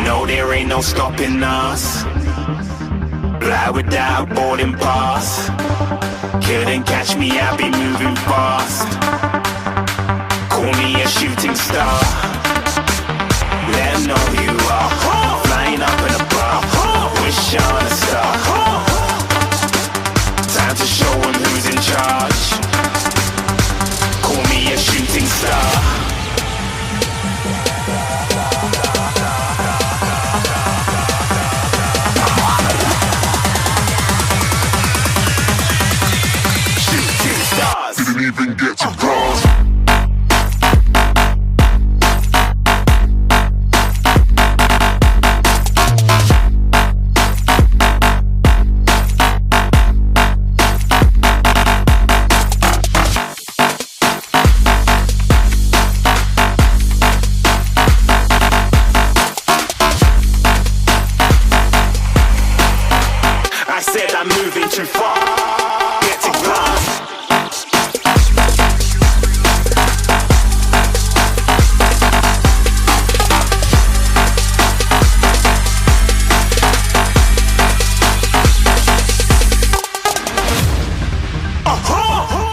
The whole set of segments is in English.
No, there ain't no stopping us. Fly without boarding pass. Couldn't catch me, I'll be moving fast. Call me a shooting star. Let 'em know who you are. Flying up in a bar. Wish on a star. Time to show 'em who's in charge. Call me a shooting star. I said I'm moving too far. Get to glance.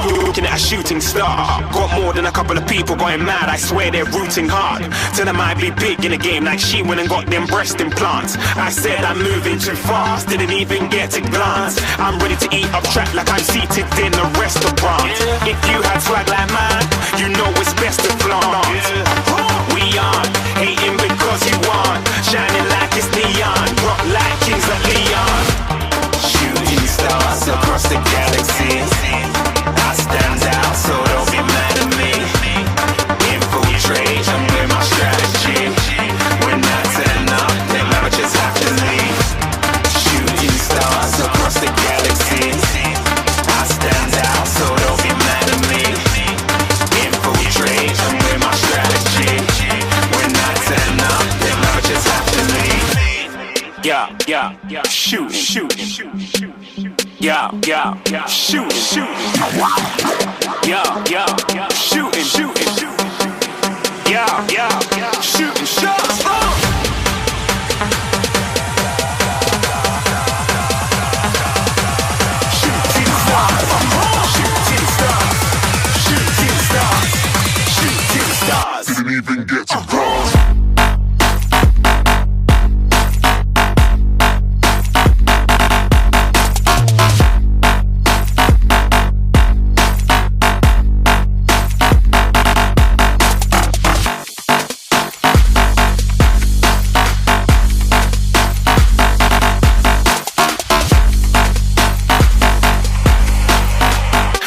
Looking at a shooting star. Got more than a couple of people going mad. I swear they're rooting hard. Tell them I'd be big in the game like she went and got them breast implants. I said I'm moving too fast. Didn't even get to glance. I'm ready to eat up track like I'm seated in a restaurant. If you had swag like mine, you know it's best to flaunt. We aren't hating because you aren't. Shining like it's neon. Rock like kings of Leon. Shooting stars across the galaxy. I stand out, so don't be mad at me. Infiltrate, I'm with my strategy. When I turn up, then I just have to leave. Shooting stars across the galaxy. I stand out, so don't be mad at me. Infiltrate, I'm with my strategy. When I turn up, then I just have to leave. Yeah, shoot. Yeah, shooting. Yeah, shooting. Yeah, shooting shots. Shooting stars. Didn't even get to cross.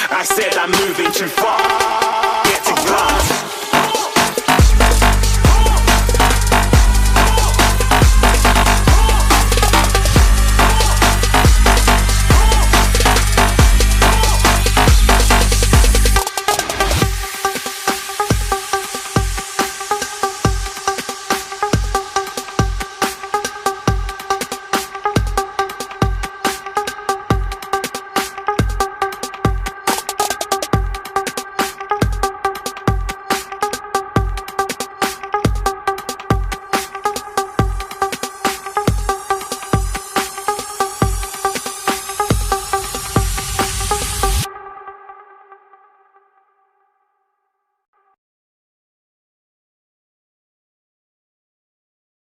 I said I'm moving too far.